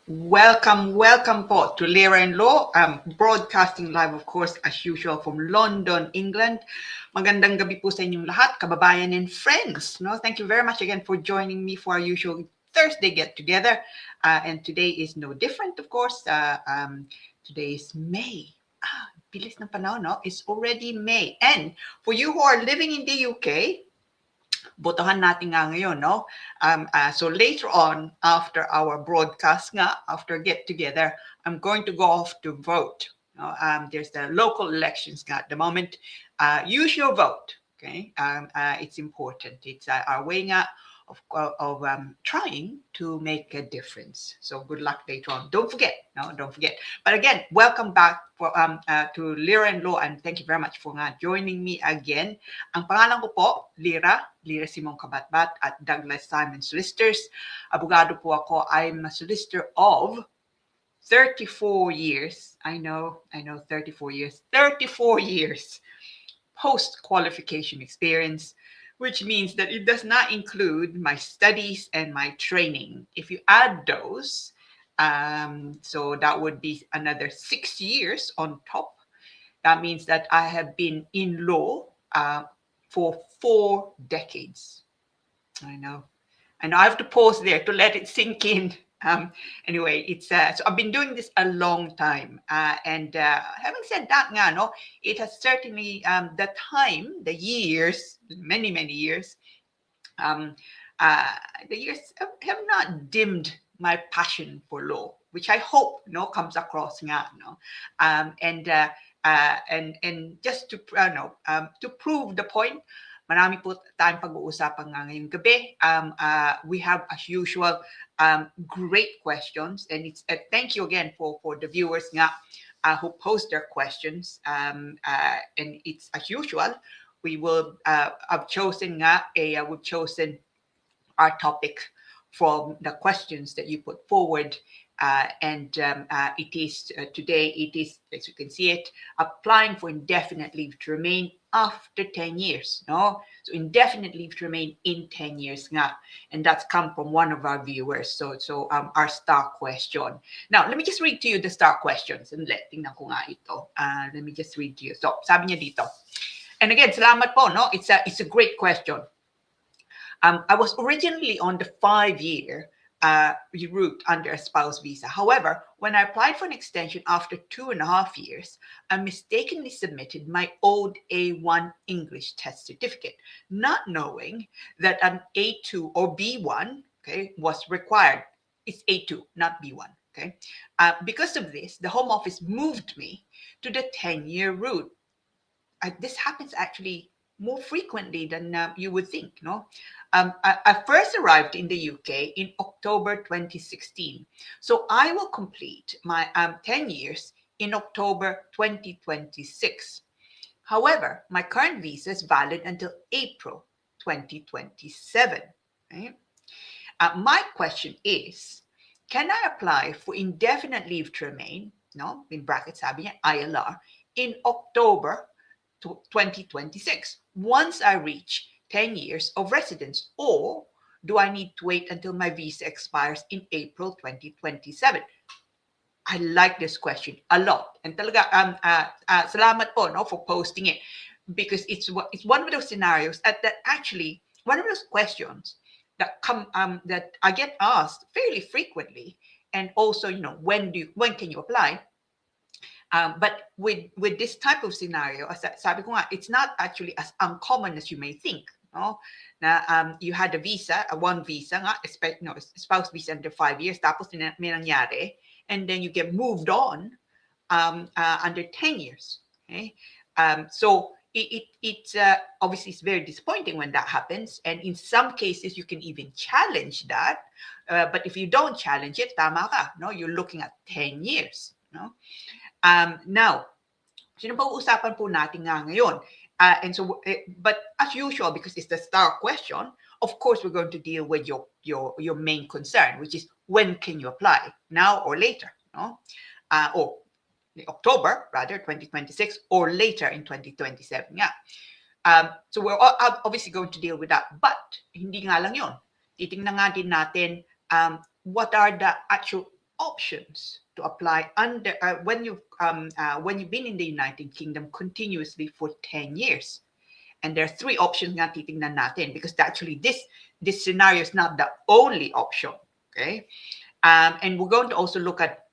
Welcome po to LIRA in Law. Broadcasting live, of course, as usual from London, England. Magandang gabi po sa inyong lahat, kababayan and friends. No, thank you very much again for joining me for our usual Thursday get-together. And today is no different, of course. Today is May. Bilis ng panahon, no? It's already May. And for you who are living in the UK, botohan natin nga ngayon, no? So later on, after our broadcast nga, after get together, I'm going to go off to vote. There's the local elections nga at the moment. Use your vote, okay? It's important. It's our way nga of trying to make a difference. So good luck later on. Don't forget. But again, welcome back to LIRA in Law, and thank you very much for joining me again. Ang pangalan ko po, Lira Simon Kabatbat at Douglas Simon Solicitors. Abogado po ako. I'm a solicitor of 34 years. I know, 34 years. 34 years post-qualification experience, which means that it does not include my studies and my training. If you add those, so that would be another 6 years on top. That means that I have been in law for 4 decades. I know I have to pause there to let it sink in. Anyway, it's so I've been doing this a long time, and having said that, no, it has certainly the years, many years, the years have not dimmed my passion for law, which I hope comes across and just to prove the point. Marami po tayong pag-uusapan ngayong gabi. We have, as usual, great questions. And it's thank you again for the viewers who post their questions. And it's, as usual, we will have chosen our topic from the questions that you put forward. And it is today, as you can see it, applying for indefinite leave to remain after 10 years. No? So indefinite leave to remain in 10 years. And that's come from one of our viewers. So our star question. Now, let me just read to you the star questions. And tingnan ko nga ito. Let me just read to you. So, sabi niya dito. And again, salamat po. No? It's a great question. I was originally on the 5-year route under a spouse visa. However, when I applied for an extension after 2.5 years, I mistakenly submitted my old A1 English test certificate, not knowing that an A2 or B1, was required. It's A2, not B1. Okay. Because of this, the Home Office moved me to the 10-year route. This happens actually more frequently than you would think, no? I first arrived in the UK in October 2016. So I will complete my 10 years in October 2026. However, my current visa is valid until April 2027. Right? My question is, can I apply for indefinite leave to remain, in brackets sabi niya, ILR, in October 2026 once I reach 10 years of residence, or do I need to wait until my visa expires in April 2027? I like this question a lot, and talaga salamat po for posting it, because it's one of those scenarios that actually one of those questions that come that I get asked fairly frequently, and also when can you apply? But with this type of scenario, sabi ko nga, it's not actually as uncommon as you may think. No? Na you had a visa, one visa nga, spouse visa under 5 years, tapos may nangyari, and then you get moved on under 10 years. Okay? So it's obviously it's very disappointing when that happens, and in some cases you can even challenge that. But if you don't challenge it, tama ka, no? You're looking at 10 years. No? Now, sino ba uusapan po natin ngayon? And so, but as usual, because it's the star question, of course, we're going to deal with your main concern, which is when can you apply, now or later, no? Or October, rather, 2026, or later in 2027. Yeah. So we're obviously going to deal with that. But hindi nga lang yun. Titingnan nga din natin what are the actual options to apply under when you've been in the United Kingdom continuously for 10 years. And there are 3 options nga titingnan natin, because actually this scenario is not the only option. Okay, and we're going to also look at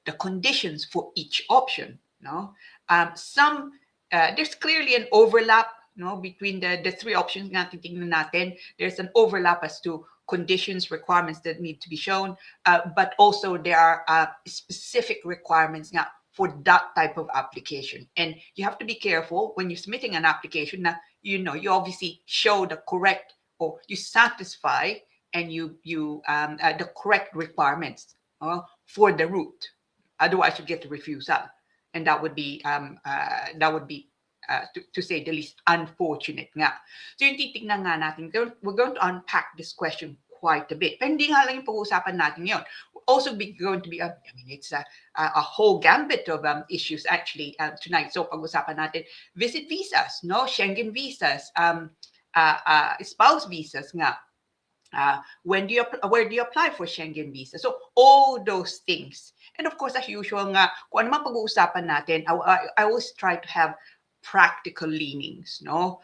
the conditions for each option. No, there's clearly an overlap, no, between the 3 options nga titingnan natin. There's an overlap as to conditions, requirements that need to be shown, but also there are specific requirements nga for that type of application. And you have to be careful when you're submitting an application that, you obviously show the correct, or you satisfy and you the correct requirements for the route. Otherwise, you get a refusal, and that would be to say the least unfortunate nga. So yung titignan nga natin, we're going to unpack this question quite a bit. Pero hindi nga lang yung pag-uusapan natin yun. We're also going to be, it's a whole gambit of issues actually tonight. So pag-uusapan natin visit visas, no, Schengen visas, spouse visas nga. Where do you apply for Schengen visa? So all those things. And of course, as usual nga, kung ano man pag-uusapan natin, I always try to have practical leanings, no?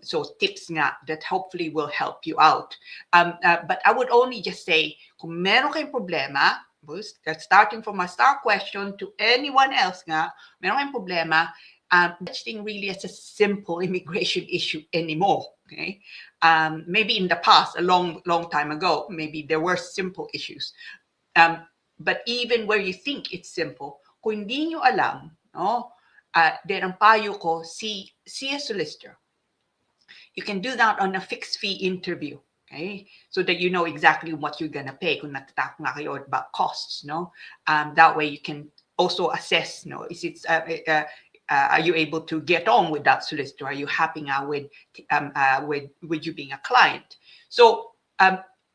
So tips nga that hopefully will help you out. But I would only just say, kung meron kayong problema, starting from a star question to anyone else nga, meron kayong problema, such thing really as a simple immigration issue anymore. Okay, maybe in the past, a long time ago, maybe there were simple issues. But even where you think it's simple, kung hindi nyo alam, no, then ang payo ko, see a solicitor. You can do that on a fixed fee interview, okay? So that you know exactly what you're gonna pay kung natatakot nga kayo about costs, no? That way you can also assess, no, are you able to get on with that solicitor? Are you happy now with you being a client? So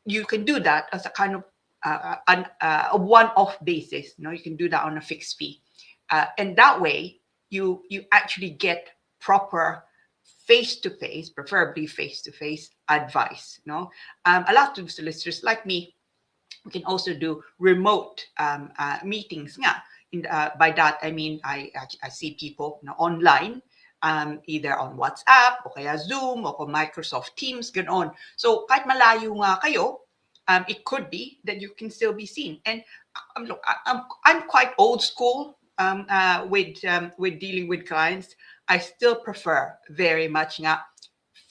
you can do that as a kind of a one-off basis. No, you can do that on a fixed fee, and that way you actually get proper face-to-face, preferably face-to-face advice. No, a lot of solicitors like me, we can also do remote meetings. Yeah. By that I mean I see people online, either on WhatsApp o kaya Zoom o Microsoft Teams, ganon. So kahit malayo nga kayo, it could be that you can still be seen. And look, I'm quite old school with dealing with clients. I still prefer very much nga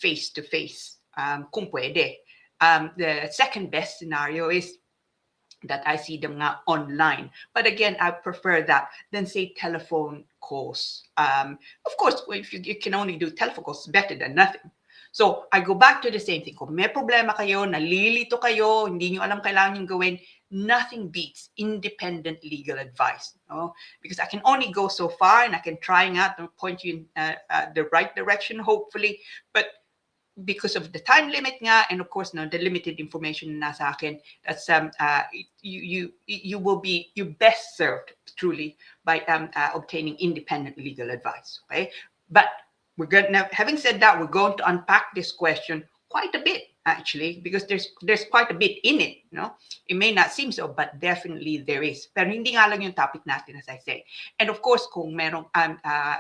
face to face, kung pwede. The second best scenario is that I see them nga online. But again, I prefer that than say telephone calls. Of course, if you can only do telephone calls, better than nothing. So I go back to the same thing. Kung may problema kayo, nalilito kayo, hindi nyo alam kailangan yung gawin, nothing beats independent legal advice. No? Because I can only go so far, and I can try out to point you in the right direction, hopefully. But because of the time limit nga, and of course, no, the limited information na sa akin, that's you will be best served truly by obtaining independent legal advice. Okay, but having said that, we're going to unpack this question quite a bit actually, because there's quite a bit in it. No, it may not seem so, but definitely there is. Pero hindi nga lang yung topic natin, as I say. And of course, kung merong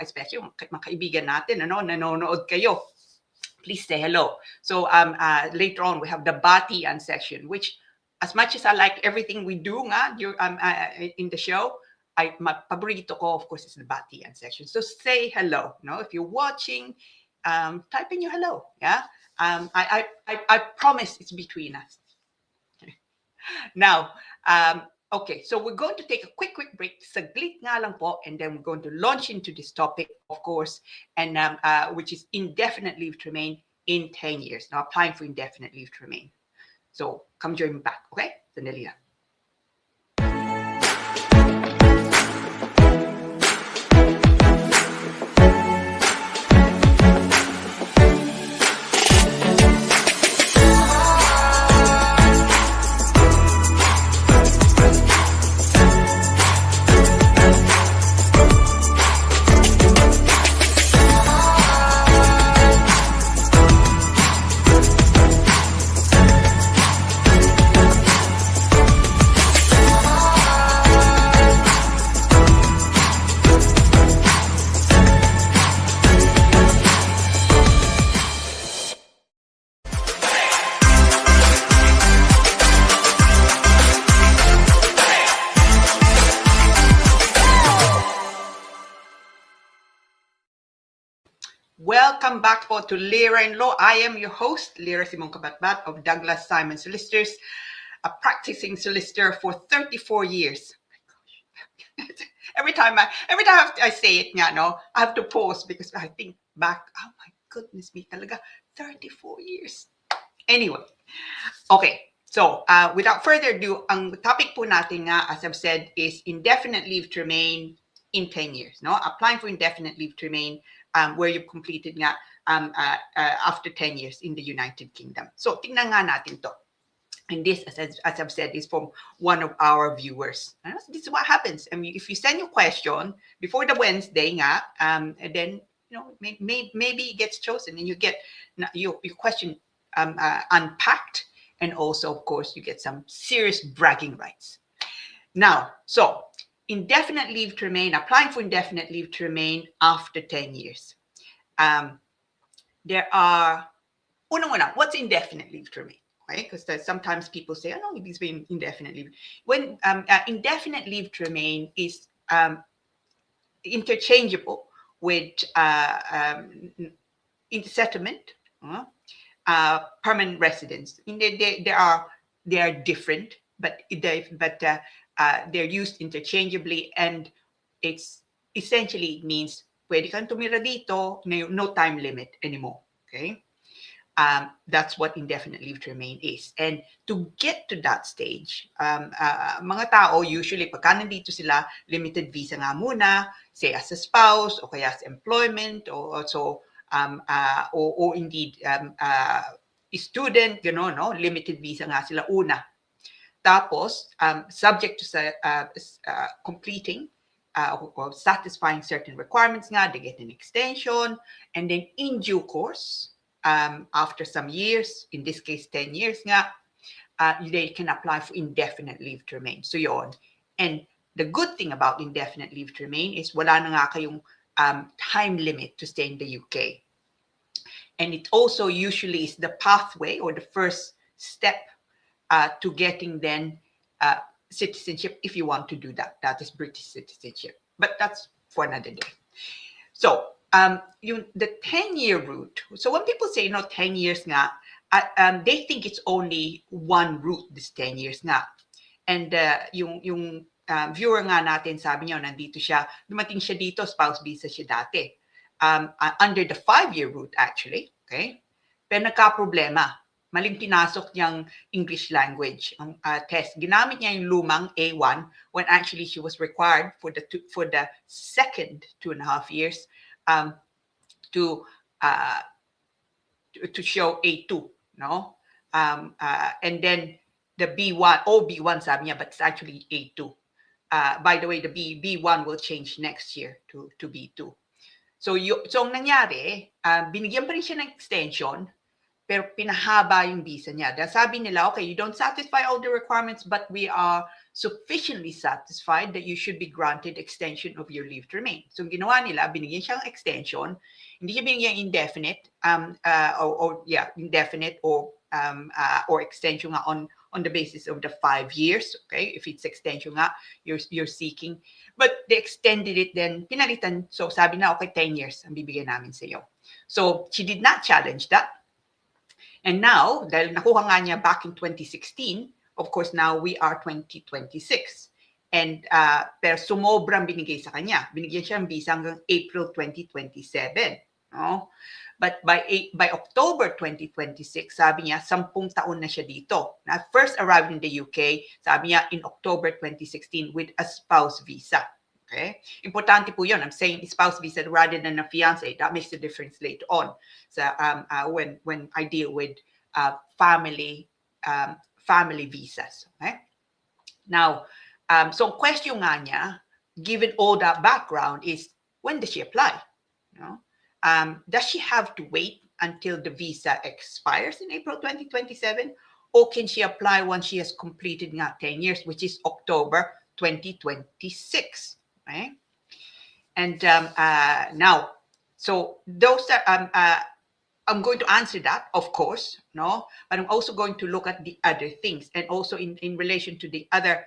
especially mga kaibigan natin, ano, nanonood kayo, please say hello. So later on, we have the Batian section, which, as much as I like everything we do nga in the show, my paborito ko, of course, is the Batian section. So say hello. No, if you're watching, type in your hello. Yeah, I promise it's between us. Now, okay, so we're going to take a quick break, saglit nga lang po, and then we're going to launch into this topic, of course, and which is indefinite leave to remain in 10 years. Now, applying for indefinite leave to remain. So come join me back, okay? Sandali lang. Welcome back po to LIRA in Law. I am your host, Lyra Simon Kabatbat of Douglas Simon Solicitors, a practicing solicitor for 34 years. every time I say it, I have to pause because I think back, oh my goodness me, talaga, 34 years. Anyway, okay. So, without further ado, ang topic po natin nga, as I've said, is indefinite leave to remain in 10 years. No? Applying for indefinite leave to remain where you've completed nga after 10 years in the United Kingdom. So, tingnan nga natin to. And this, as I've said, is from one of our viewers. This is what happens. I mean, if you send your question before the Wednesday, then maybe it gets chosen, and you get your question unpacked, and also, of course, you get some serious bragging rights. Now, so indefinite leave to remain, applying for indefinite leave to remain after 10 years. There are, what's indefinite leave to remain? Right? Because sometimes people say, oh, no, it's been indefinite leave. When indefinite leave to remain is interchangeable with settlement, permanent residence. I mean, they are different, but they're used interchangeably, and it's essentially means pwede kang tumira dito, no time limit anymore. Okay. That's what indefinite leave to remain is. And to get to that stage, mga tao usually pagka nandito sila, limited visa nga muna, say as a spouse o kaya as employment or also or indeed student, no, limited visa nga sila una. Tapos subject to completing or satisfying certain requirements nga, they get an extension, and then in due course, after some years, in this case 10 years nga, they can apply for indefinite leave to remain. So yun. And the good thing about indefinite leave to remain is wala na nga kayong time limit to stay in the UK. And it also usually is the pathway or the first step to getting then citizenship if you want to do that. That is British citizenship. But that's for another day. So, the 10-year route. So when people say 10 years nga, they think it's only one route, this 10 years nga. And yung viewer nga natin, sabi niya, nandito siya, dumating siya dito, spouse visa siya dati. Under the 5-year route actually, okay? Pero nagka-problema. Maling pinasok niyang English language test. Ginamit niya yung lumang A1 when actually she was required for the second 2.5 years to show A2, no? And then the B1, B1 sabi niya, but it's actually A2. By the way, the B1 will change next year to B2. So ang nangyari, binigyan pa rin siya ng extension, pero pinahaba yung visa niya. Dahil sabi nila, okay, you don't satisfy all the requirements, but we are sufficiently satisfied that you should be granted extension of your leave to remain. So ginawa nila, binigyan siyang extension, hindi siya binigyan indefinite, indefinite or extension nga on the basis of the 5 years, okay? If it's extension nga, you're seeking. But they extended it then, pinalitan. So sabi na, okay, 10 years ang bibigyan namin sa iyo. So she did not challenge that. And now, dahil nakuha nga niya back in 2016, of course, now we are 2026. And pero sumobrang binigay sa kanya. Binigyan siya ng visa hanggang April 2027. No? But by October 2026, sabi niya, 10 taon na siya dito. Na first arrived in the UK, sabi niya, in October 2016 with a spouse visa. Okay? Importante po yun. I'm saying spouse visa rather than a fiancé. That makes a difference later on. So when I deal with family visas. Okay? Now, so question nga niya, given all that background, is when does she apply? Does she have to wait until the visa expires in April 2027? Or can she apply once she has completed 10 years, which is October 2026? Right? And now, so those are, I'm going to answer that, of course, no, but I'm also going to look at the other things, and also in relation to the other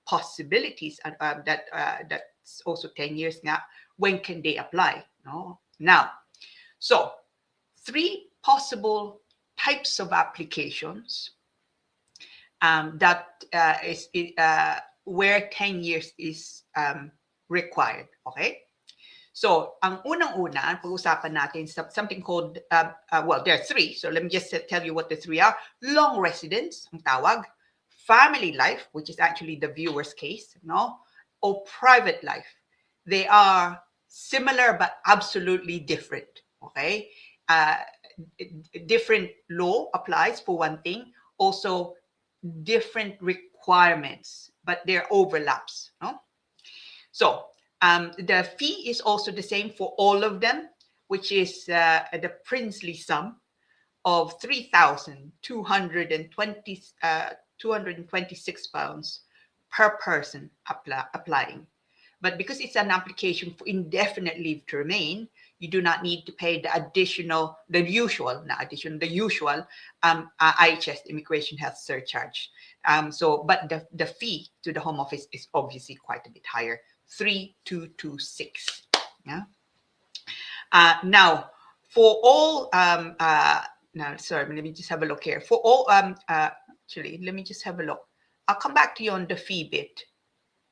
possibilities that's also 10 years now. When can they apply? No, now, So 3 possible types of applications that is where 10 years is required. Okay? So, ang unang-una, pag-usapan natin something called, well, there are 3. So, let me just tell you what the 3 are. Long residence, ang tawag. Family life, which is actually the viewer's case, no? Or private life. They are similar but absolutely different, okay? Different law applies for one thing. Also, different requirements, but there are overlaps, no? So, the fee is also the same for all of them, which is the princely sum of 3,226 pounds per person applying. But because it's an application for indefinite leave to remain, you do not need to pay the usual IHS immigration health surcharge. But the fee to the Home Office is obviously quite a bit higher, 3,226. Yeah. Now, for all, now, sorry, let me just have a look here. For all, actually, let me just have a look. I'll come back to you on the fee bit.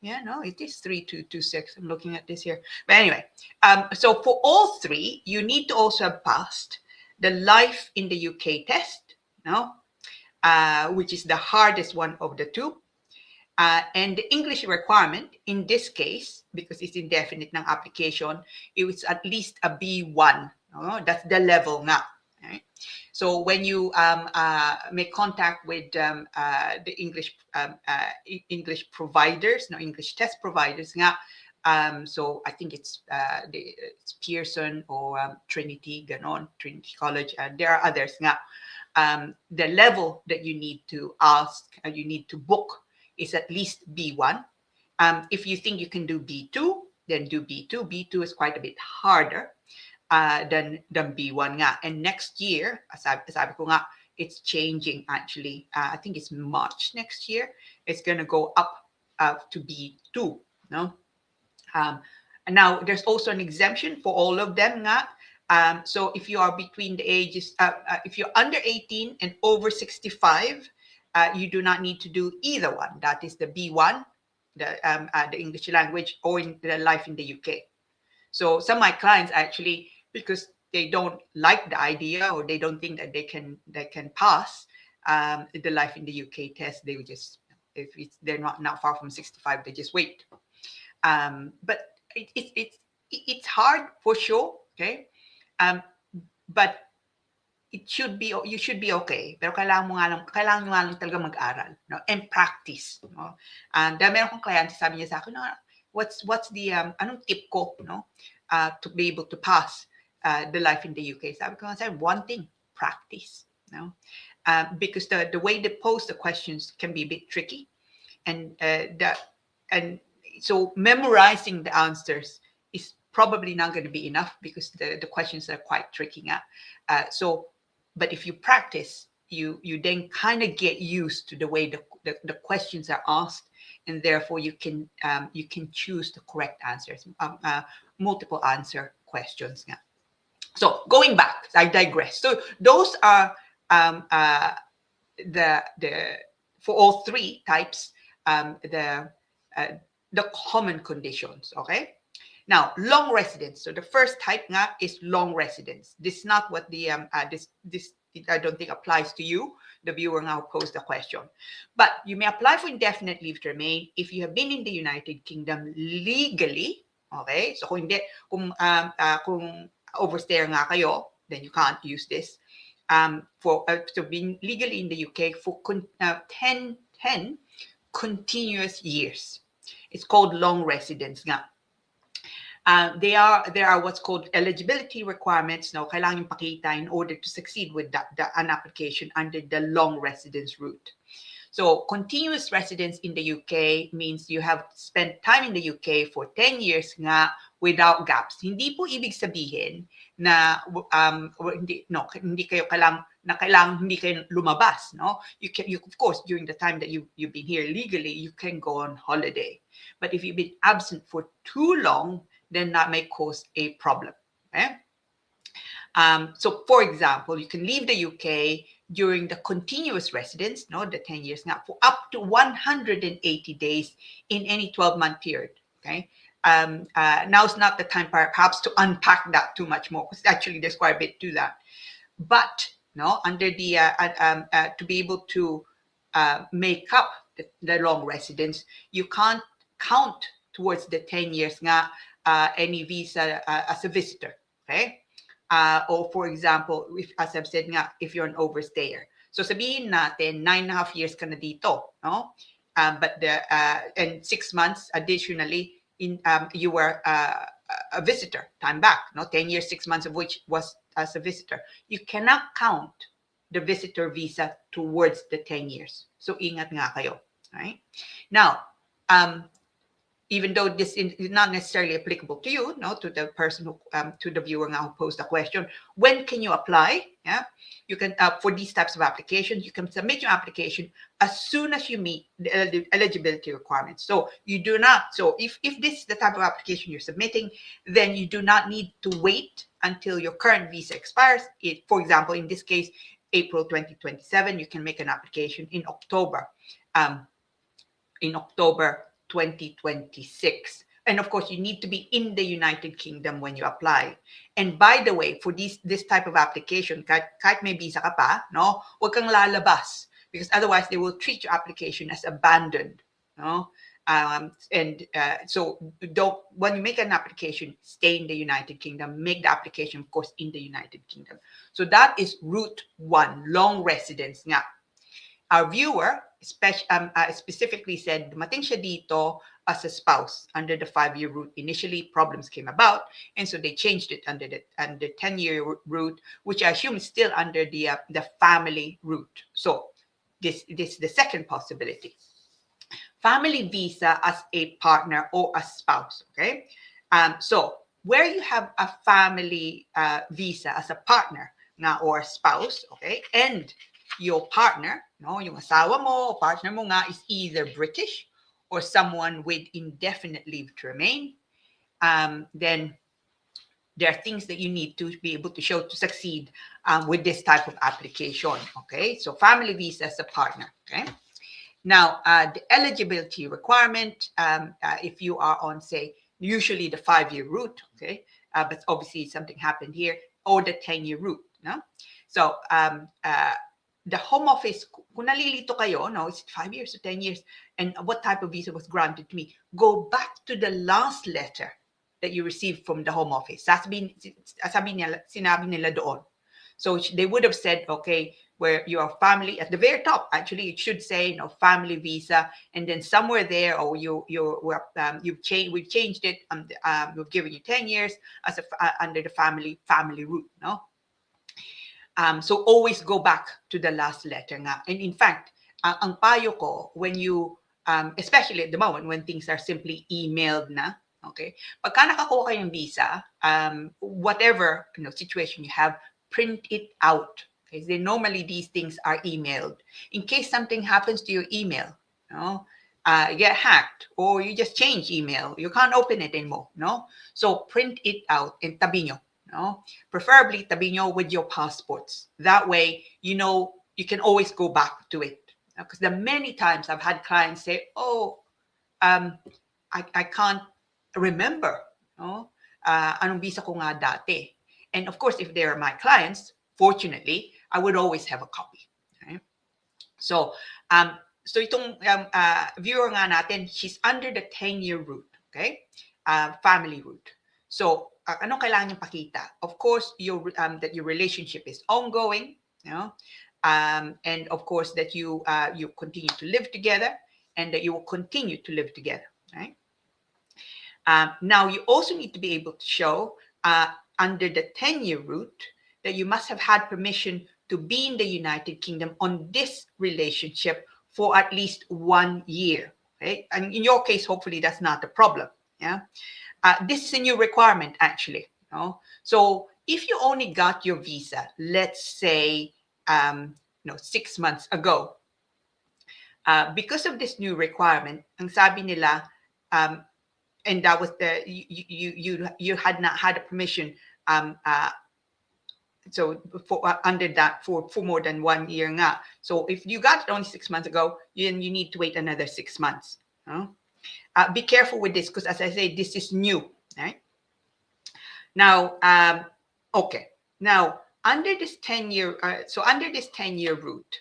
Yeah, no, it is 3,226. I'm looking at this here. But anyway, so for all 3, you need to also have passed the Life in the UK test, no? Which is the hardest one of the 2. And the English requirement in this case, because it's indefinite ng application, it was at least a B1. No? That's the level nga. Right? So when you make contact with the English providers, no, English test providers nga, so I think it's Pearson or Trinity, ganon, Trinity College, and there are others nga. The level that you need to ask, you need to book is at least B1. If you think you can do B2, then do B2. B2 is quite a bit harder than B1 nga. And next year, sabi ko nga, it's changing actually. I think it's March next year. It's going to go up to B2. No? And now there's also an exemption for all of them nga. So if you are between the ages, if you're under 18 and over 65, you do not need to do either one. That is the B1, the English language, or in the Life in the UK. So some of my clients actually, because they don't like the idea or they don't think that they can pass the Life in the UK test, they would just, if they're not far from 65, they just wait. But it's hard for sure, okay? But you should be okay. Pero kailangan nyo nga lang talaga mag-aral, no? And practice, no? And meron kong client, sabi niya sa akin, no, what's the anong tip ko, no? To be able to pass the Life in the UK. Sabi ko, one thing, practice, no? Because the way they pose the questions can be a bit tricky, and so memorizing the answers is probably not going to be enough because the questions are quite tricky. But if you practice, you then kind of get used to the way the questions are asked, and therefore you can choose the correct answers, multiple answer questions. So going back, I digress. So those are the for all 3 types the common conditions. Okay. Now, long residence. So the first type nga is long residence. This is not what the this I don't think applies to you, the viewer now posed the question. But you may apply for indefinite leave to remain if you have been in the United Kingdom legally. Okay? So kung overstay nga kayo, then you can't use this. To be legally in the UK for 10 continuous years. It's called long residence nga. There are what's called eligibility requirements. No, kailangan pakita in order to succeed with an application under the long residence route. So continuous residence in the UK means you have spent time in the UK for 10 years nga without gaps. Hindi po ibig sabihin na hindi kayo hindi kayo lumabas, no? You of course during the time that you've been here legally, you can go on holiday. But if you've been absent for too long, then that may cause a problem. Okay? So, for example, you can leave the UK during the continuous residence, no, the 10 years now, for up to 180 days in any 12-month period. Okay. Now's not the time perhaps to unpack that too much more, because actually there's quite a bit to that. But no, under the to be able to make up the long residence, you can't count towards the 10 years nga any visa as a visitor. Okay. Or for example, if, as I've said nga, if you're an overstayer. So sabihin natin, 9.5 years ka na dito, no? But and 6 months additionally, you were a visitor, time back, no? 10 years, 6 months of which was as a visitor. You cannot count the visitor visa towards the 10 years. So ingat nga kayo, right? Now, even though this is not necessarily applicable to you, no, to the person who, to the viewer now who posed the question, when can you apply? Yeah, you can for these types of applications, you can submit your application as soon as you meet the eligibility requirements. So you do not. So if this is the type of application you're submitting, then you do not need to wait until your current visa expires. For example, in this case, April 2027, you can make an application in October. In October 2026. And of course, you need to be in the United Kingdom when you apply. And by the way, for this type of application, kahit may visa ka pa, no, huwag kang lalabas, because otherwise they will treat your application as abandoned. No? So when you make an application, stay in the United Kingdom, make the application, of course, in the United Kingdom. So that is route 1, long residence nga. Our viewer specifically said, dumating siya dito as a spouse under the 5-year route. Initially, problems came about, and so they changed it under the 10-year route, which I assume is still under the family route. So this is the second possibility. Family visa as a partner or a spouse, okay? So where you have a family visa as a partner or a spouse, okay, and your partner, no, yung asawa mo o partner mo nga is either British or someone with indefinite leave to remain, then there are things that you need to be able to show to succeed with this type of application, okay? So family visa as a partner, okay? Now, the eligibility requirement, if you are on, say, usually the 5-year route, okay, but obviously something happened here, or the 10-year route, no? So, the home office, kung nalilito kayo, no, is it 5 years or 10 years, and what type of visa was granted to me, go back to the last letter that you received from the home office. Sinabi nila doon. So they would have said, okay, where your family, at the very top, actually, it should say, you know, family visa, and then somewhere there, or we've changed it, we've given you 10 years as under the family route, no? So always go back to the last letter nga. And in fact, ang payo ko, when you, especially at the moment when things are simply emailed na, okay, pagka nakakuha kayong visa, whatever, you know, situation you have, print it out. Okay? Then normally these things are emailed. In case something happens to your email, you know, you get hacked or you just change email, you can't open it anymore, no? So print it out and tabi nyo. No? Preferably tabi nyo with your passports. That way, you know, you can always go back to it. Because there are many times I've had clients say, oh, I can't remember. No? Anong visa ko nga dati? And of course, if they're my clients, fortunately, I would always have a copy. Okay? So itong viewer nga natin, she's under the 10-year route, okay? Family route. So, anong kailangan niyong pakita? Of course, that your relationship is ongoing, you know, and of course that you continue to live together, and that you will continue to live together, right? Now, you also need to be able to show under the 10-year route that you must have had permission to be in the United Kingdom on this relationship for at least 1 year. Okay? And in your case, hopefully that's not a problem. Yeah. This is a new requirement, actually. You know? So if you only got your visa, let's say, 6 months ago, because of this new requirement, ang sabi nila, and that was you had not had a permission so for under that for more than 1 year nga. So if you got it only 6 months ago, then you need to wait another 6 months. Be careful with this, because as I say, this is new, right? Now, okay. Now, under this 10-year, under this 10-year route,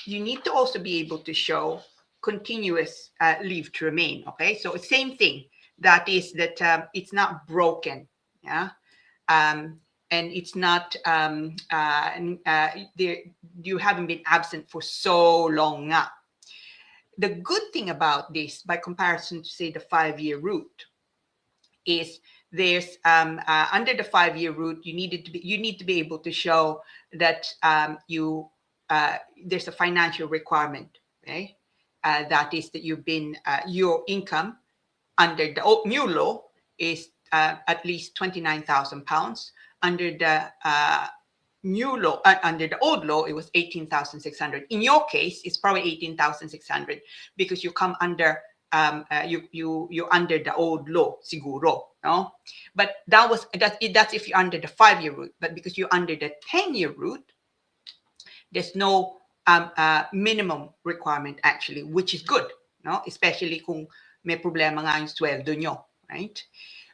you need to also be able to show continuous leave to remain. Okay, so same thing. That is that it's not broken, yeah, and it's not you haven't been absent for so long now. The good thing about this, by comparison to say the 5-year route, is there's under the 5-year route, you need to be able to show that there's a financial requirement, okay? That is that you've been your income under the new law is at least £29,000. Under the new law, under the old law, it was 18,600. In your case, it's probably 18,600 because you come under you're under the old law, siguro, no? But that's if you're under the 5-year route. But because you're under the 10-year route, there's no minimum requirement actually, which is good, no? Especially kung may problema nga yung sweldo nyo, right?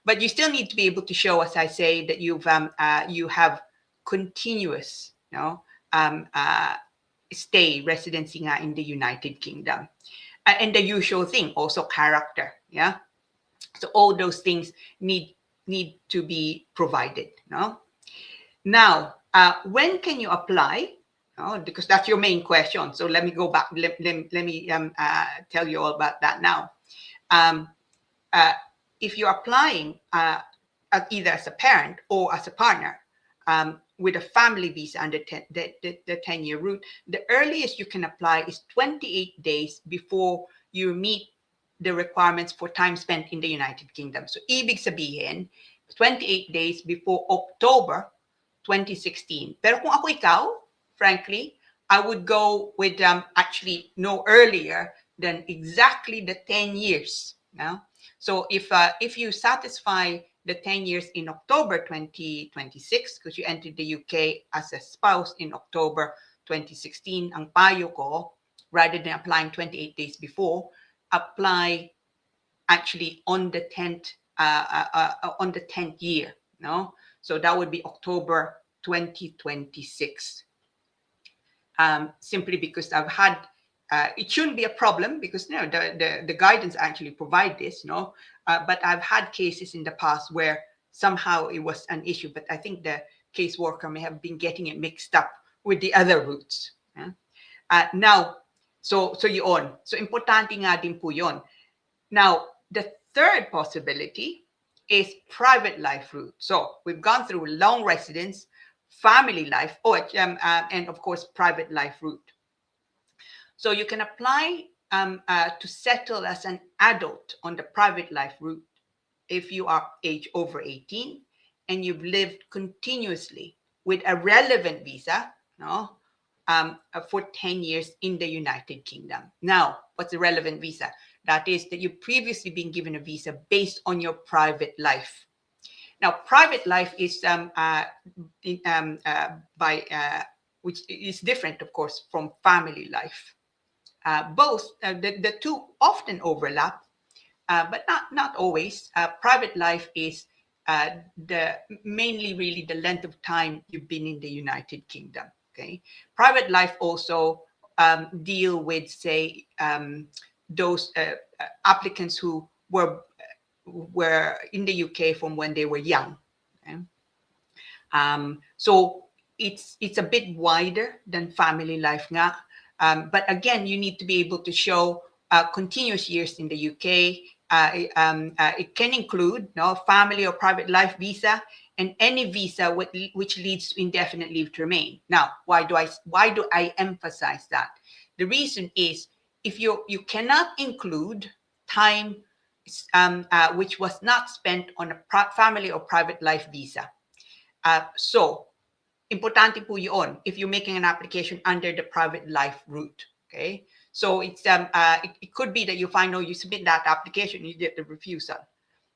But you still need to be able to show, as I say, that you have continuous, stay, residency nga in the United Kingdom. And the usual thing, also character, yeah? So all those things need to be provided, no? Now, when can you apply? Because that's your main question. So let me go back. Let me tell you all about that now. If you're applying either as a parent or as a partner with a family visa under the 10-year route, the earliest you can apply is 28 days before you meet the requirements for time spent in the United Kingdom. So ibig sabihin, 28 days before October 2016. Pero kung ako ikaw, frankly, I would go with actually no earlier than exactly the 10 years. No? So if you satisfy the 10 years in October 2026, because you entered the UK as a spouse in October 2016, ang payo ko, rather than applying 28 days before, apply actually on the 10th year. No, so that would be October 2026. Simply because I've had. It shouldn't be a problem because the guidance actually provide this, but I've had cases in the past where somehow it was an issue, but I think the caseworker may have been getting it mixed up with the other routes. Now, so yun. So importante nga din po yun. Now, the third possibility is private life route. So we've gone through long residence, family life, and of course, private life route. So you can apply to settle as an adult on the private life route if you are age over 18 and you've lived continuously with a relevant visa, for 10 years in the United Kingdom. Now, what's a relevant visa? That is that you've previously been given a visa based on your private life. Now, private life is which is different, of course, from family life. Both the two often overlap, but not always. Private life is mainly really the length of time you've been in the United Kingdom. Okay, private life also deal with, say, those applicants who were in the UK from when they were young. Okay? So it's a bit wider than family life nga. But again, you need to be able to show continuous years in the UK. It can include family or private life visa and any visa which leads to indefinite leave to remain. Now, why do I emphasize that? The reason is if you cannot include time which was not spent on a family or private life visa. So importante po yun if you're making an application under the private life route. Okay, so it's it could be that you find you submit that application, you get the refusal.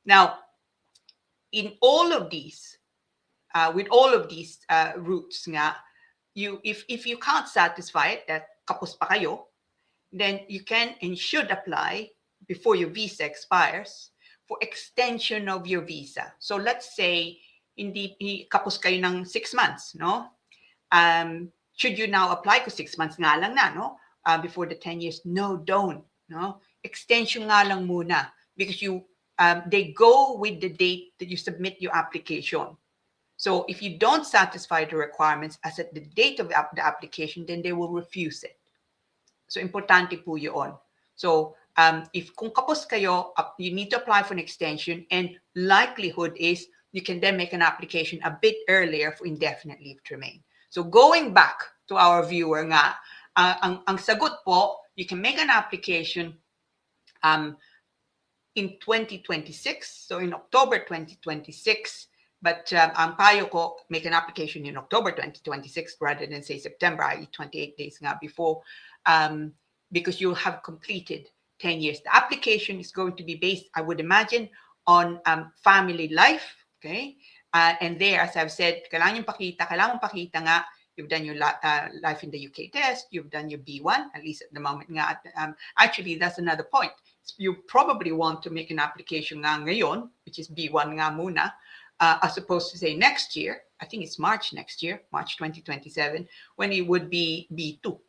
Now, in all of these, with all of these routes nga, if you can't satisfy it, that kapos pa kayo, then you can and should apply before your visa expires for extension of your visa. So let's say hindi kapos kayo ng 6 months, no? Should you now apply for 6 months nga lang na, no? Before the 10 years? No, don't, no? Extension nga lang muna, because they go with the date that you submit your application. So if you don't satisfy the requirements as at the date of the application, then they will refuse it. So importante po yun. So if kung kapos kayo, you need to apply for an extension, and likelihood is you can then make an application a bit earlier for indefinite leave to remain. So going back to our viewer nga, ang sagot po, you can make an application in 2026, so in October 2026, but ang payo ko, make an application in October 2026 rather than say September, i.e. 28 days nga before, because you'll have completed 10 years. The application is going to be based, I would imagine, on family life, okay? And there, as I've said, kailangan pakita nga, you've done your life in the UK test, you've done your B1, at least at the moment nga. Actually, that's another point. You probably want to make an application nga ngayon, which is B1 nga muna, as opposed to say next year. I think it's March next year, March 2027, when it would be B2,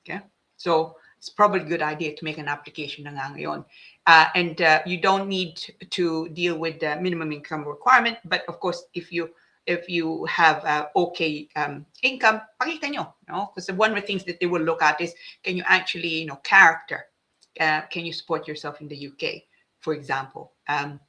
okay? So it's probably a good idea to make an application na nga ngayon. And you don't need to deal with the minimum income requirement, but of course, if you have okay income, pakita nyo, no? Because one of the things that they will look at is, can you actually, character? Can you support yourself in the UK, for example? And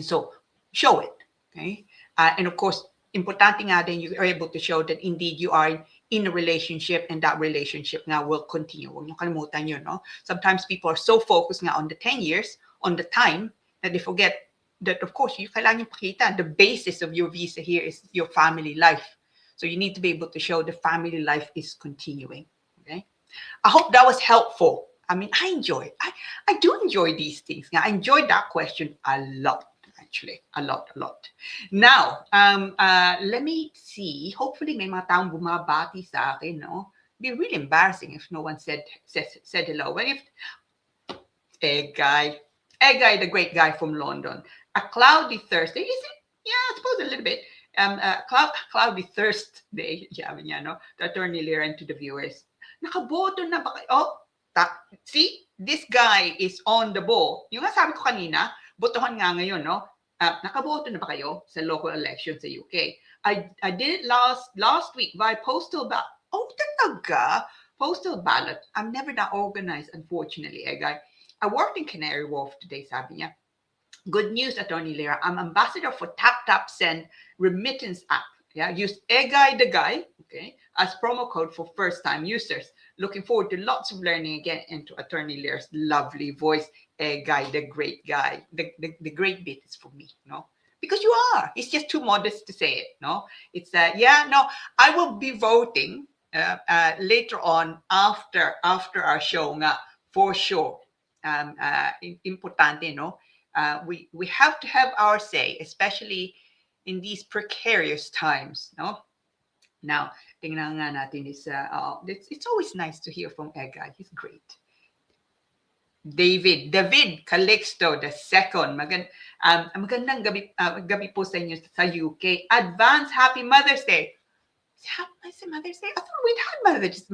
so show it, okay? And of course, importante nga din, you are able to show that indeed you are in a relationship, and that relationship now will continue. Huwag niyo kalimutan yun, no? Sometimes people are so focused nga on the 10 years, on the time, that they forget that, of course, you kailangan pakita, the basis of your visa here is your family life. So you need to be able to show the family life is continuing, okay? I hope that was helpful. I mean, I do enjoy these things. I enjoyed that question a lot. Actually, a lot. Now, let me see. Hopefully, may mga taong bumabati sa akin, no? It'd be really embarrassing if no one said hello. But if Egg guy, the great guy from London, a cloudy Thursday, is it? Yeah, I suppose a little bit. Cloudy Thursday, sabi niya, no? To Attorney LIRA and to the viewers. Nakaboto na ba kayo? Oh, see, this guy is on the ball. Yung nga sabi ko kanina, botohan nga ngayon, no? Nakaboto na ba kayo sa local elections sa UK? I did it last week by postal ballot. Oh, talaga? Postal ballot. I'm never that organized, unfortunately, guy. I worked in Canary Wharf today, sabi niya. Good news, Attorney LIRA. I'm ambassador for TapTapSend remittance app. Yeah, use Egay the Guy, okay, as promo code for first-time users. Looking forward to lots of learning again into Attorney LIRA's lovely voice. Egay the great guy. The great bit is for me, no? Because you are. It's just too modest to say it, no? It's I will be voting later on after our show nga, for sure. Importante, no? We have to have our say, especially in these precarious times, no? Now, tingnan nga natin is, it's always nice to hear from Egay. He's great. David Calixto II. Magandang gabi po sa inyo sa UK. Advance Happy Mother's Day. I said Mother's Day? I thought we'd had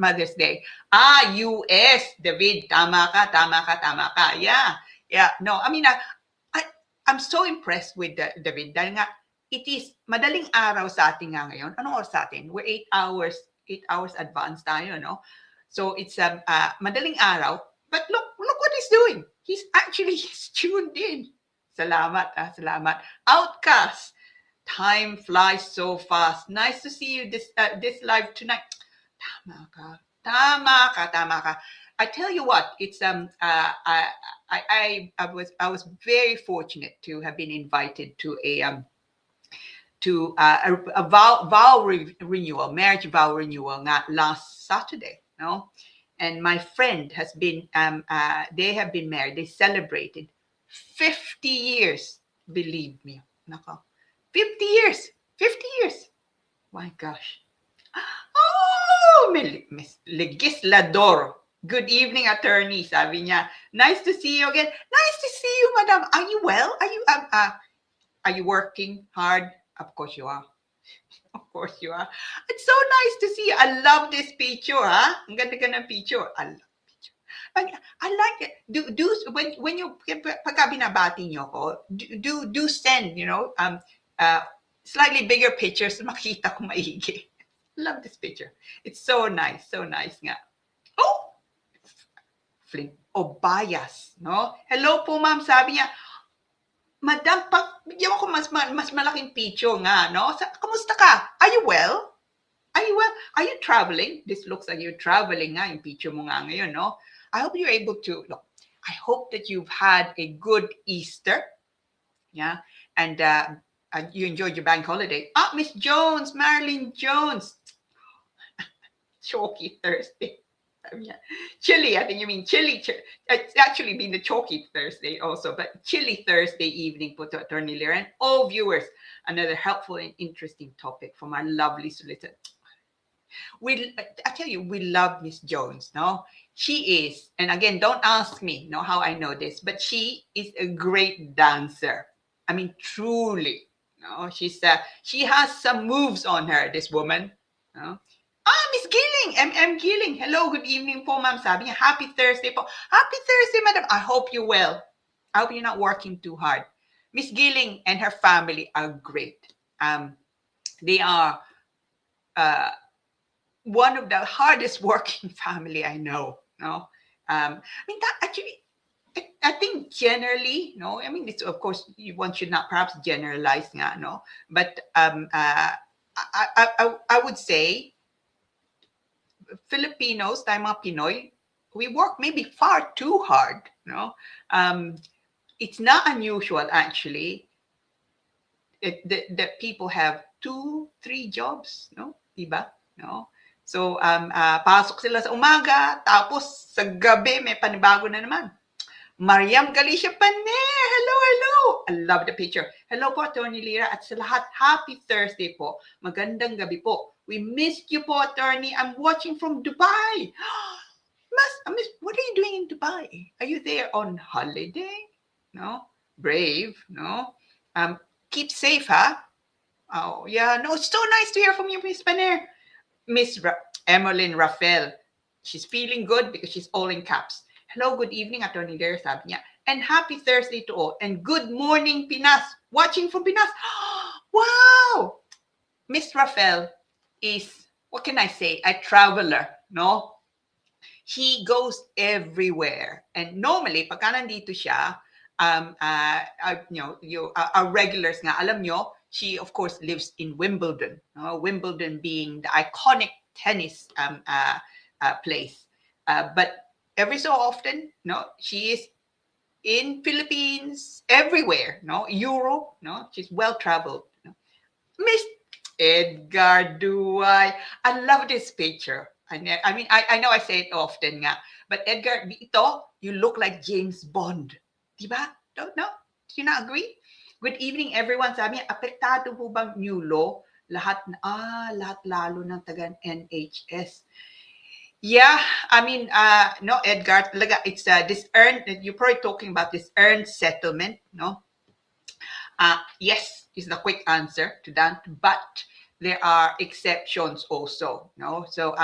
Mother's Day. US, David. Tama ka. Yeah. No, I mean, I'm so impressed with David dahil nga, it is madaling araw sa atin nga ngayon. Anong oras sa atin? We're 8 hours advance tayo, no? So it's madaling araw, but look what he's doing. He's tuned in. Salamat. Outcast. Time flies so fast. Nice to see you this live tonight. Tama ka. I tell you what, it's I was very fortunate to have been invited to a renewal, marriage vow renewal last Saturday, no? And my friend has been they have been married. They celebrated 50 years. Believe me, 50 years. My gosh. Oh, Miss Legislador. Good evening, attorney. Sabi niya, nice to see you again. Nice to see you, madam. Are you well? Are you working hard? Of course you are. Of course you are. It's so nice to see you. I love this picture, ha? Ang ganda-ganda ng picture. I love picture. I like it. Do when you pagka binabati niyo ko, do send, slightly bigger pictures makita ko maigi. Love this picture. It's so nice nga. Oh, Flint Obayas, no? Hello po, ma'am. Sabi niya, Madam, bigyan ko mas malaking picture nga, no? Kamusta ka? Are you well? Are you well? Are you traveling? This looks like you're traveling nga, yung picture mo nga ngayon, no? I hope you're able to, look, I hope that you've had a good Easter, yeah? And you enjoyed your bank holiday. Miss Jones, Marilyn Jones. Chalky Thursday. Chilly, I think you mean chilly. It's actually been the Chalky Thursday also, but chilly Thursday evening po to Attorney Lira and all viewers. Another helpful and interesting topic from our lovely solicitor. I tell you, we love Miss Jones, no? She is, and again, don't ask me, how I know this, but she is a great dancer. I mean, truly, she has some moves on her, this woman, Miss Gilling, M.M. Gilling. Hello, good evening po, ma'am. Sabi niya, happy Thursday po. Happy Thursday, madam. I hope you're well. I hope you're not working too hard. Miss Gilling and her family are great. They are one of the hardest working family I know. No, I mean that actually. I think generally, I mean, it's, of course, one should not perhaps generalize, no. But I would say Filipinos, tayo mga Pinoy, we work maybe far too hard, it's not unusual actually that people have 2-3 jobs, diba? So pasok sila sa umaga, tapos sa gabi may panibago na naman. Mariam Galicia Paner, hello. I love the picture. Hello po, Attorney Lira, at sa lahat, happy Thursday po. Magandang gabi po. We missed you po, Attorney. I'm watching from Dubai. What are you doing in Dubai? Are you there on holiday? No? Brave, no? Keep safe, huh? Oh, yeah. No, it's so nice to hear from you, Miss Paner. Miss Emmeline Rafael. She's feeling good because she's all in caps. Hello, good evening, Attorney Lira, sabi niya. And happy Thursday to all. And good morning, Pinas. Watching from Pinas. Wow! Miss Rafael is, what can I say, a traveler, no? He goes everywhere. And normally, pagka nandito siya, our regulars nga, alam nyo, she, of course, lives in Wimbledon. Wimbledon being the iconic tennis place. But every so often, she is in Philippines, everywhere, Europe, she's well-traveled. Miss Edgar Duay. I love this picture. I mean, I know I say it often nga, but Edgar, you look like James Bond. Diba? Don't know? Do you not agree? Good evening, everyone. Sabi niya, apektado po bang new law? Lahat lalo ng taga NHS. Yeah, I mean, no, Edgar, it's this earned, you're probably talking about this earned settlement, no? Yes, is the quick answer to that, but there are exceptions also, So,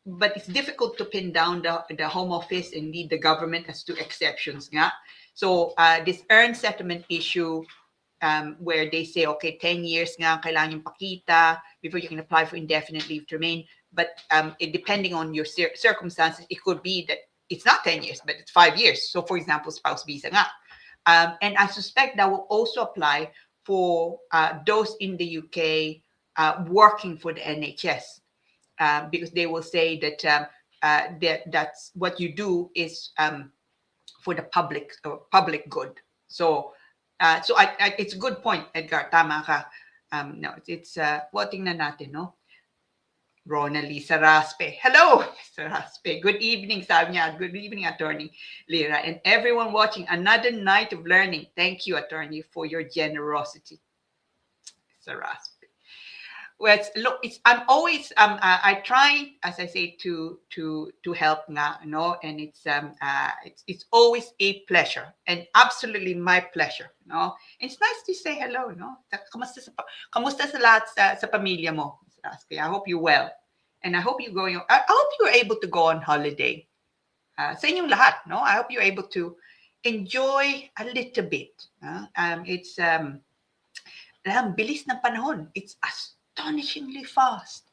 but it's difficult to pin down the Home Office, indeed the government, as to exceptions, nga. So, this earned settlement issue, where they say, okay, 10 years nga kailangan yung pakita before you can apply for indefinite leave to remain. But depending on your circumstances, it could be that it's not 10 years, but it's 5 years. So, for example, spouse visa nga. And I suspect that will also apply for those in the UK working for the NHS, because they will say that that's what you do is for the public good. So, it's a good point, Edgar. Tama ka. No, it's what tingnan natin, no? Rona Lisa Raspe. Hello, Mr. Raspe. Good evening, sabi niya. Good evening, Attorney Lira. And everyone watching, another night of learning. Thank you, Attorney, for your generosity. Mr. Raspe. Well, look, I'm always I try, as I say, to help nga, and it's always a pleasure and absolutely my pleasure, It's nice to say hello, kamusta sa lahat sa pamilya mo? I hope you're well, and I hope I hope you're able to go on holiday. Sa inyong lahat, I hope you're able to enjoy a little bit. It's bilis ng panahon. It's astonishingly fast.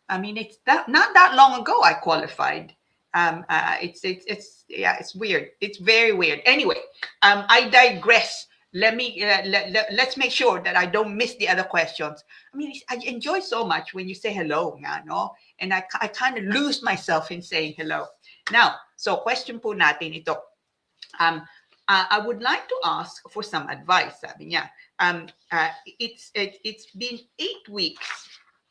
I mean, it's not that long ago I qualified. It's weird. It's very weird. Anyway, I digress. Let's make sure that I don't miss the other questions. I mean, I enjoy so much when you say hello, and I kind of lose myself in saying hello. Now, so question po natin ito. I would like to ask for some advice. Sabi niya, it's been 8 weeks.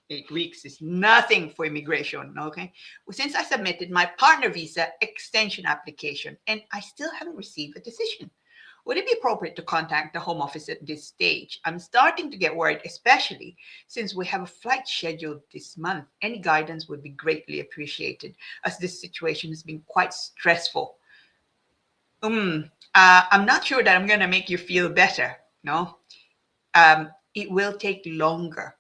8 weeks is nothing for immigration, okay? Since I submitted my partner visa extension application and I still haven't received a decision. Would it be appropriate to contact the Home Office at this stage? I'm starting to get worried, especially since we have a flight scheduled this month. Any guidance would be greatly appreciated, as this situation has been quite stressful. I'm not sure that I'm going to make you feel better, no? It will take longer.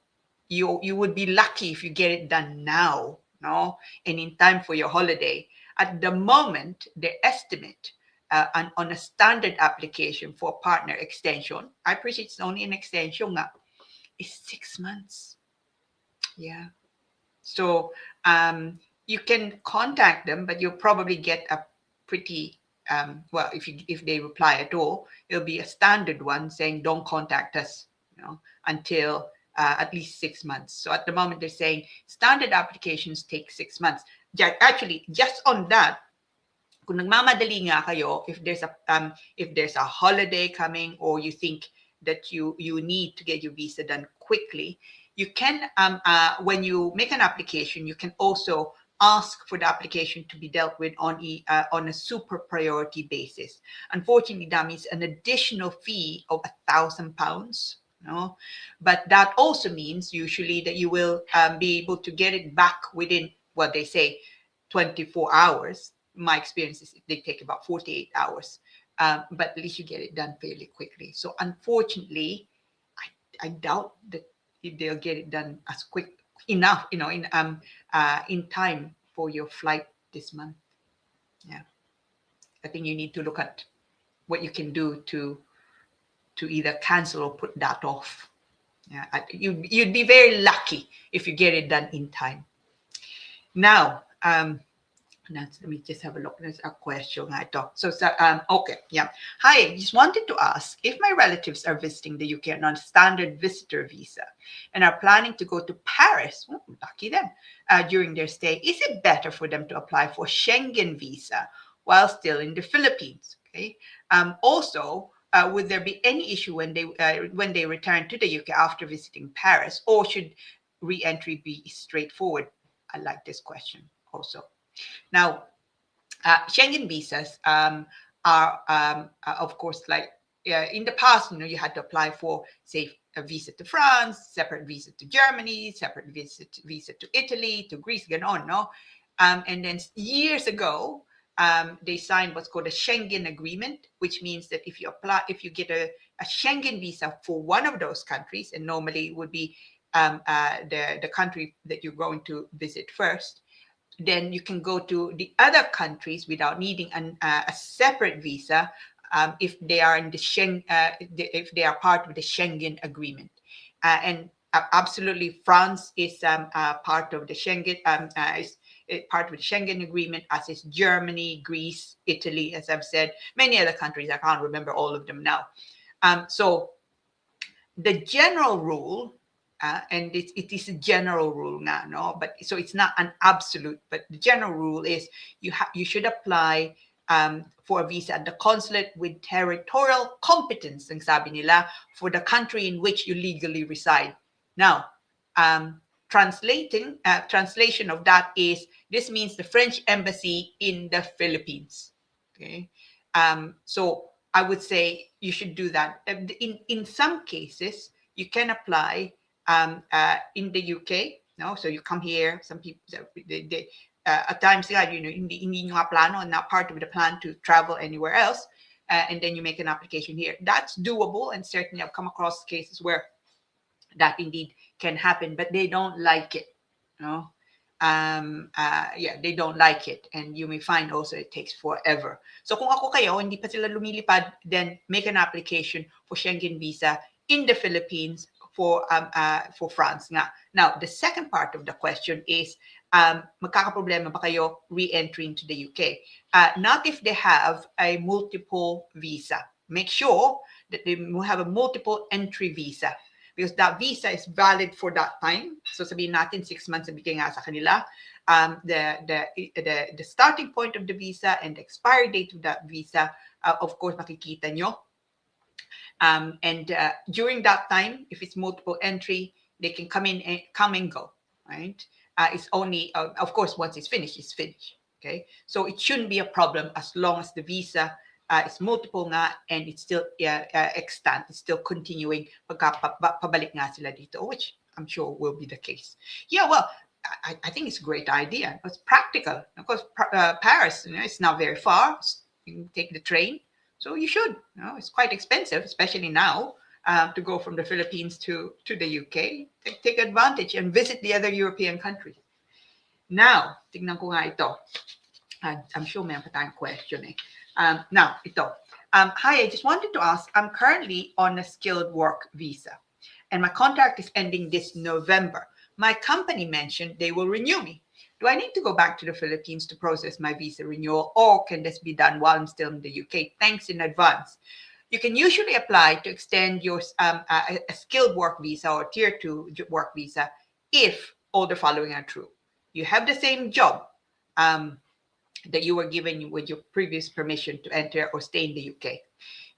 You would be lucky if you get it done now, no? And in time for your holiday. At the moment, the estimate on a standard application for partner extension, I appreciate it's only an extension, is 6 months. Yeah. So you can contact them, but you'll probably get a pretty well, if they reply at all, it'll be a standard one saying don't contact us, until at least 6 months. So at the moment they're saying standard applications take 6 months. Actually, just on that, kung nagmamadali nga kayo, if there's a holiday coming or you think that you need to get your visa done quickly, you can when you make an application, you can also ask for the application to be dealt with on a super priority basis. Unfortunately, that means an additional fee of £1,000. But that also means usually that you will be able to get it back within what they say 24 hours. My experience is they take about 48 hours, but at least you get it done fairly quickly. So unfortunately, I doubt that they'll get it done as quick enough, in time for your flight this month. Yeah, I think you need to look at what you can do to either cancel or put that off. Yeah, you'd be very lucky if you get it done in time. Now, let me just have a look. There's a question I thought. So, okay, yeah. Hi, just wanted to ask if my relatives are visiting the UK on a standard visitor visa and are planning to go to Paris, lucky them, during their stay, is it better for them to apply for Schengen visa while still in the Philippines? Okay. Also, would there be any issue when they return to the UK after visiting Paris, or should re-entry be straightforward? I like this question also. Now, Schengen visas are, of course, like in the past, you had to apply for, say, a visa to France, separate visa to Germany, separate visa to Italy, to Greece, and on, no? And then years ago, they signed what's called a Schengen agreement, which means that if you get a Schengen visa for one of those countries, and normally it would be the country that you're going to visit first, then you can go to the other countries without needing a separate visa if they are in the if they are part of the Schengen agreement. And absolutely, France is part of the Schengen is part of the Schengen agreement, as is Germany, Greece, Italy, as I've said, many other countries. I can't remember all of them now. So the general rule. And it is a general rule now, no? But so it's not an absolute, but the general rule is you should apply for a visa at the consulate with territorial competence, ang sabi nila, for the country in which you legally reside. Now, translation of that is, this means the French embassy in the Philippines. Okay, so I would say you should do that. In some cases, you can apply in the UK, no? So you come here, some people, at times, yeah, you know, hindi nyo nga plano, not part of the plan to travel anywhere else, and then you make an application here. That's doable, and certainly I've come across cases where that indeed can happen, but they don't like it, you know? Yeah, they don't like it, and you may find also it takes forever. So kung ako kayo, hindi pa sila lumilipad, then make an application for Schengen visa in the Philippines for France nga. Now, the second part of the question is, magkakaproblema ba kayo re-entry into the UK? Not if they have a multiple visa. Make sure that they have a multiple entry visa, because that visa is valid for that time. So sabihin natin 6 months ang bigay nga sa kanila. The starting point of the visa and the expiry date of that visa, of course, makikita nyo. And during that time, if it's multiple entry, they can come and go, right? It's only, of course, once it's finished, it's finished. Okay, so it shouldn't be a problem as long as the visa is multiple nga, and it's still extant, it's still continuing pabalik nga sila dito, which I'm sure will be the case. Yeah, well, I think it's a great idea. It's practical. Of course, Paris, you know, it's not very far. You can take the train, so you should. You know, it's quite expensive, especially now, to go from the Philippines to the UK. Take advantage and visit the other European countries. Now, tignan ko nga ito. I'm sure may tayong question eh. Now, ito. Hi, I just wanted to ask, I'm currently on a skilled work visa, and my contract is ending this November. My company mentioned they will renew me. Do I need to go back to the Philippines to process my visa renewal, or can this be done while I'm still in the UK? Thanks in advance. You can usually apply to extend your a skilled work visa or tier 2 work visa if all the following are true. You have the same job that you were given with your previous permission to enter or stay in the UK.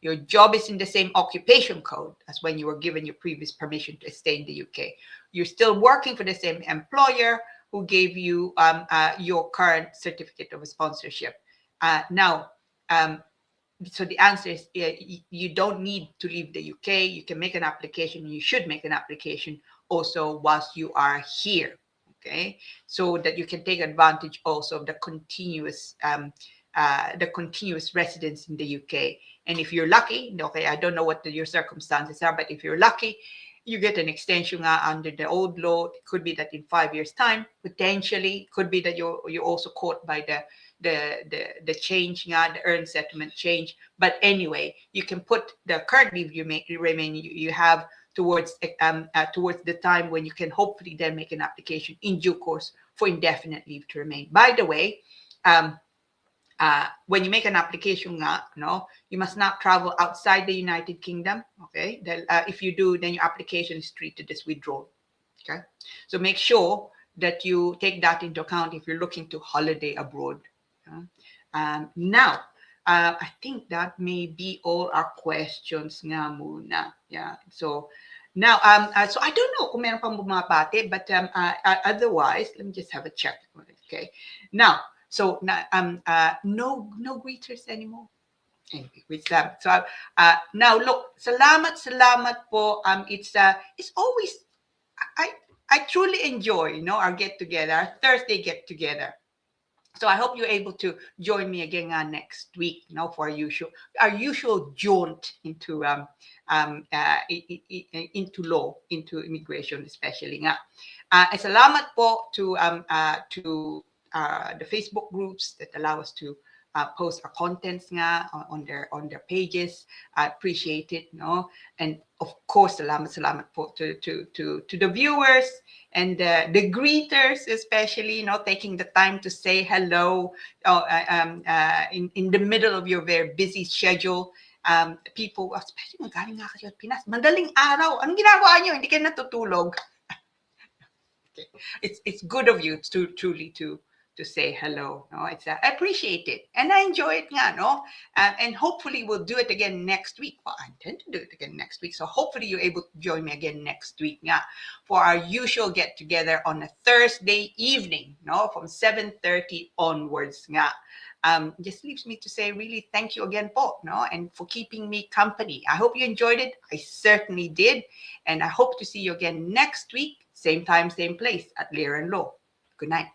Your job is in the same occupation code as when you were given your previous permission to stay in the UK. You're still working for the same employer who gave you your current certificate of sponsorship. Now, so the answer is you don't need to leave the UK. You can make an application. You should make an application also whilst you are here. Okay, so that you can take advantage also of the continuous residence in the UK. And if you're lucky, okay, I don't know what your circumstances are, but if you're lucky, you get an extension under the old law. It could be that in 5 years' time, potentially, could be that you're also caught by the change, the earned settlement change. But anyway, you can put the current leave you have towards the time when you can hopefully then make an application in due course for indefinite leave to remain. By the way, when you make an application, you must not travel outside the United Kingdom. Okay, if you do, then your application is treated as withdrawal. Okay, so make sure that you take that into account if you're looking to holiday abroad. Now, I think that may be all our questions nga muna. Yeah. So now, so I don't know kung meron pang bumabati, but otherwise, let me just have a check. Okay. Now, so no greeters anymore. Anyway, with that. So now look, salamat po. It's always I truly enjoy, our get together, our Thursday get together. So I hope you're able to join me again next week, for our usual jaunt into law, into immigration, especially nga. Salamat po to the Facebook groups that allow us to post our contents nga on their pages. I appreciate it, and of course, salamat po to the viewers and the greeters, especially, taking the time to say hello in the middle of your very busy schedule. People, especially magaling nga kayo at Pinas, madaling araw, anong ginagawa nyo? Hindi kayo natutulog. Okay. It's good of you to truly to say hello. I appreciate it, and I enjoy it nga, and hopefully we'll do it again next week. Well, I intend to do it again next week, so hopefully you're able to join me again next week nga for our usual get together on a Thursday evening, from 7:30 onwards nga. just leaves me to say really thank you again, Paul, no, and for keeping me company. I hope you enjoyed it. I certainly did. And I hope to see you again next week, same time, same place at LIRA in Law. Good night.